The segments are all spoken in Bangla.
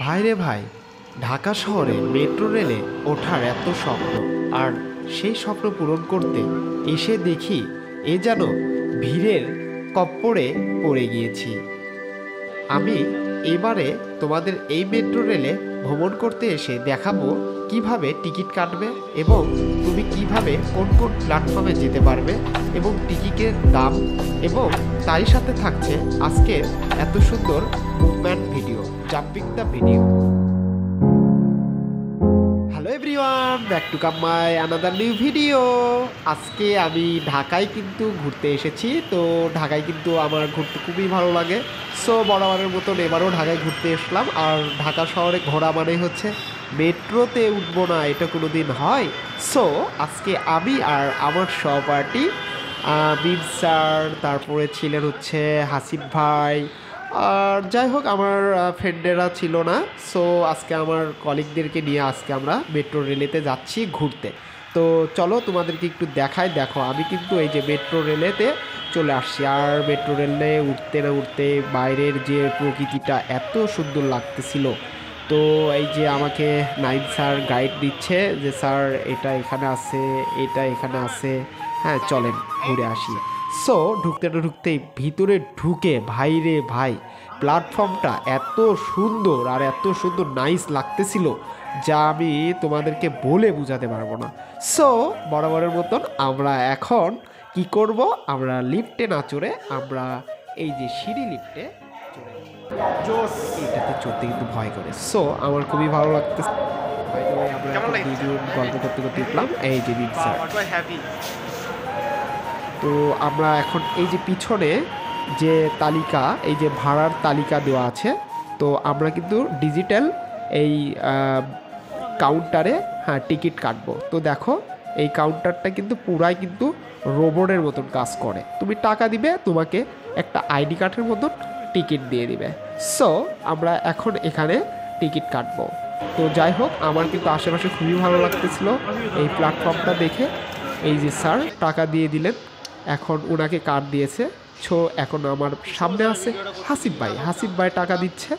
ভাই রে ভাই, ঢাকা শহরে মেট্রো রেলে ওঠার এত স্বপ্ন, আর সেই স্বপ্ন পূরণ করতে এসে দেখি এ যেন ভিড়ের কপ্পরে পড়ে গিয়েছি। আমি এবারে তোমাদের এই মেট্রো রেলে ভ্রমণ করতে এসে দেখাবো কিভাবে টিকিট কাটবে এবং তুমি কিভাবে কোন কোন প্ল্যাটফর্মে যেতে পারবে এবং টিকিটের দাম, এবং তারই সাথে থাকছে আজকের এত সুন্দর movement video, jumping the video. Hello everyone, back to come my another new video. আজকে আমি ঢাকায় কিন্তু ঘুরতে এসেছি। তো ঢাকায় কিন্তু আমার ঘুরতে খুবই ভালো লাগে। সো বরাবরের মতন এবারও ঢাকায় ঘুরতে এসলাম। আর ঢাকা শহরে ঘোরা মানে হচ্ছে মেট্রোতে উঠবো না, এটা কোনো দিন হয়? সো আজকে আমি আর আমার সহপাঠী বিন স্যার, তারপরে ছিলেন হচ্ছে হাসিফ ভাই, আর যাই হোক আমার ফ্রেন্ডেরা ছিল না। সো আজকে আমার কলিগদেরকে নিয়ে আজকে আমরা মেট্রো রেলেতে যাচ্ছি ঘুরতে। তো চলো তোমাদেরকে একটু দেখাই। দেখো আমি কিন্তু এই যে মেট্রো রেলেতে চলে আসছি, আর মেট্রো রেলে উঠতে না উঠতে বাইরের যে প্রকৃতিটা এত সুন্দর লাগতেছিল। তো এই যে আমাকে নাইম স্যার গাইড দিচ্ছে যে স্যার এটা এখানে আছে, এটা এখানে আছে, হ্যাঁ চলেন ঘুরে আসি। সো ঢুকতে না ঢুকতেই ভিতরে ঢুকে ভাই রে ভাই, প্ল্যাটফর্মটা এত সুন্দর আর এত সুন্দর নাইস লাগতেছিল যা আমি তোমাদেরকে বলে বোঝাতে পারবো না। সো বরাবরের মতন আমরা এখন কি করব, আমরা লিফটে না চড়ে আমরা এই যে সিঁড়ি লিফটে চড়ে জোস, এটাতে চড়তে কিন্তু ভয় করে। সো আমার খুবই ভালো লাগতেছে। আমরা এখন দুজন গল্প করতে করতে উঠলাম এই যে বিগ স্যার। তো আমরা এখন এই যে পিছনে যে তালিকা, এই যে ভাড়ার তালিকা দেওয়া আছে, তো আমরা কিন্তু ডিজিটাল এই কাউন্টারে হ্যাঁ টিকিট কাটবো। তো দেখো এই কাউন্টারটা কিন্তু পুরাই কিন্তু রোবটের মতন কাজ করে। তুমি টাকা দিবে, তোমাকে একটা আইডি কার্ডের মতন টিকিট দিয়ে দিবে। সো আমরা এখন এখানে টিকিট কাটবো। তো যাই হোক আমার কিন্তু আশেপাশে খুবই ভালো লাগতেছিল এই প্ল্যাটফর্মটা দেখে। এই যে স্যার টাকা দিয়ে দিলেন, এখন ওনাকে কার্ড দিয়েছে। সো এখন আমার সামনে আছে হাসিফ ভাই, হাসিফ ভাই টাকা দিচ্ছে,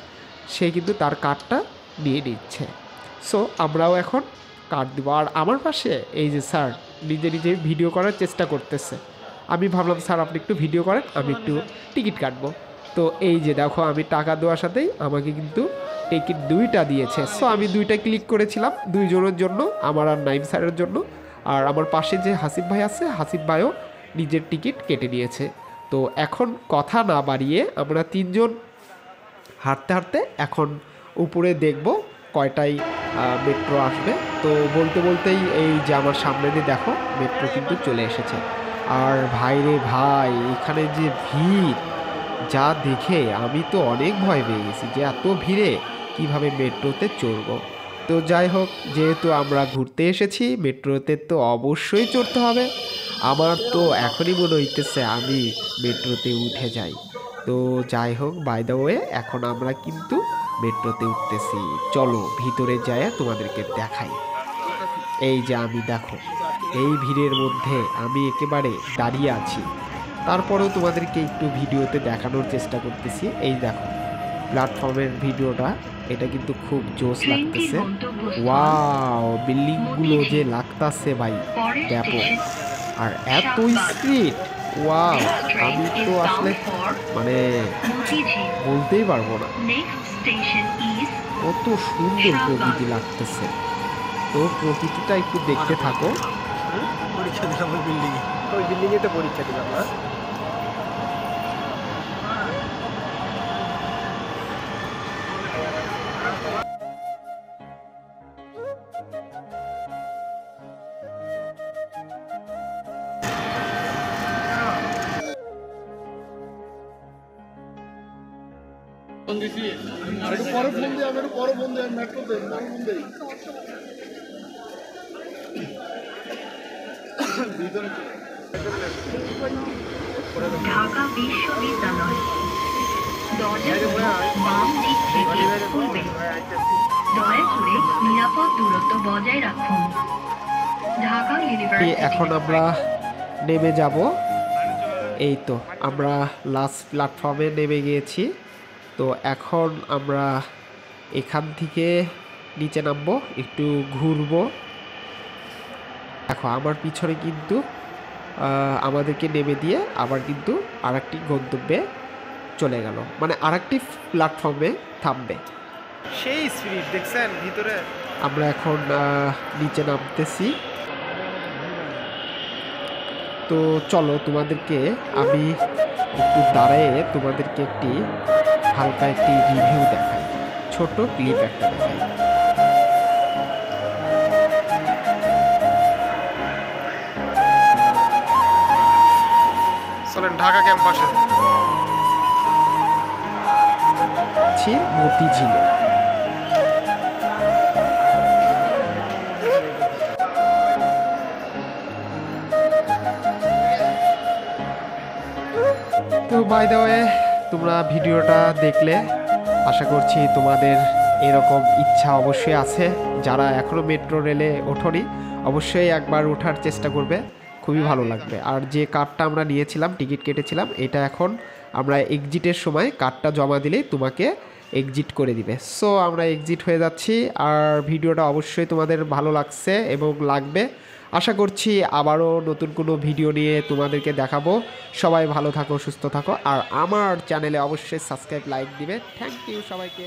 সে কিন্তু তার কার্ডটা নিয়ে নিচ্ছে। সো আমরাও এখন কার্ড দিব। আর আমার পাশে এই যে স্যার নিজে নিজে ভিডিও করার চেষ্টা করতেছে। আমি ভাবলাম স্যার আপনি একটু ভিডিও করেন, আমি একটু টিকিট কাটবো। তো এই যে দেখো আমি টাকা দেওয়ার সাথেই আমাকে কিন্তু টিকিট দুইটা দিয়েছে। সো আমি দুইটা ক্লিক করেছিলাম দুইজনের জন্য, আমার আর নাইম স্যারের জন্য। আর আমার পাশে যে হাসিফ ভাই আছে, হাসিফ ভাইও নিজের টিকিট কেটে নিয়েছে। তো এখন কথা না বাড়িয়ে আমরা তিনজন হাঁটতে হাঁটতে এখন উপরে দেখব কয়টায় মেট্রো আসবে। তো বলতে বলতেই এই যে আমার সামনে দিয়ে দেখো মেট্রো কিন্তু চলে এসেছে। আর ভাই রে ভাই, এখানে যে ভিড়, যা দেখে আমি তো অনেক ভয় পেয়ে গেছি যে এত ভিড়ে কিভাবে মেট্রোতে চড়বো। তো যাই হোক, যেহেতু আমরা ঘুরতে এসেছি মেট্রোতে তো অবশ্যই চড়তে হবে। আমার তো এখনই মনে হইতেছে আমি মেট্রোতে উঠে যাই। তো যাই হোক, বাই দ্য ওয়ে এখন আমরা কিন্তু মেট্রোতে উঠতেছি। চলো ভিতরে যায় তোমাদেরকে দেখাই। এই যে আমি দেখো এই ভিড়ের মধ্যে আমি একেবারে দাঁড়িয়ে আছি, তারপরেও তোমাদেরকে একটু ভিডিওতে দেখানোর চেষ্টা করতেছি। এই দেখো প্ল্যাটফর্মের ভিডিওটা, এটা কিন্তু খুব জোস লাগতেছে। ওয়াও, বিল্ডিংগুলো যে লাগতাছে ভাই ব্যাপক, আর এত স্পিড, ওয়াও আমি তো আসলে মানে বলতেই পারবো না, কত সুন্দর প্রকৃতি লাগতেছে। তো প্রকৃতিটা একটু দেখতে থাকো। পরীক্ষা দিলাম ওই বিল্ডিংয়ে তো পরীক্ষা দিলাম না। পরে ফোন দিয়ে আমি পরে ফোন দিয়ে মেট্রোতে পরে ফোন দিই। ঢাকা বিশ্ববিদ্যালয় দরজাগুলো বাম দিক থেকে খুলবে। দয়া করে নিরাপদ দূরত্ব বজায় রাখুন। ঢাকা ইউনিভার্সিটি। এখন আমরা নেমে যাব। এই তো আমরা লাস্ট প্ল্যাটফর্মে নেমে গিয়েছি। তো এখন আমরা এখান থেকে নিচে নামবো, একটু ঘুরবো। দেখো আমার পিছনে কিন্তু আমাদেরকে নেমে দিয়ে আবার কিন্তু আরেকটি গন্তব্যে চলে গেল, মানে আরেকটি প্ল্যাটফর্মে থামবে। সেই স্পিড দেখছেন ভিতরে। আমরা এখন নিচে নামতেছি। তো চলো তোমাদেরকে আমি একটু দাঁড়িয়ে তোমাদেরকে একটি হালকা একটি রিভিউ দেখাই, ছোট ক্লিপ একটা দেখাই। চলেন ঢাকা ক্যাম্পাসে। মতিঝিলে তো বাই দ্য ওয়ে, তোমরা ভিডিওটা দেখলে আশা করছি তোমাদের এরকম ইচ্ছা অবশ্যই আছে। যারা এখনও মেট্রো রেলে ওঠোনি অবশ্যই একবার ওঠার চেষ্টা করবে, খুবই ভালো লাগবে। আর যে কার্ডটা আমরা নিয়েছিলাম, টিকিট কেটেছিলাম, এটা এখন আমরা এক্সিটের সময় কার্ডটা জমা দিলেই তোমাকে এক্সিট করে দিবে। সো আমরা এক্সিট হয়ে যাচ্ছি। আর ভিডিওটা অবশ্যই তোমাদের ভালো লাগছে এবং লাগবে আশা করছি। আবারও নতুন কোনো ভিডিও নিয়ে তোমাদেরকে দেখাবো। সবাই ভালো থাকো, সুস্থ থাকো, আর আমার চ্যানেলে অবশ্যই সাবস্ক্রাইব, লাইক দিবে। থ্যাংক ইউ সবাইকে।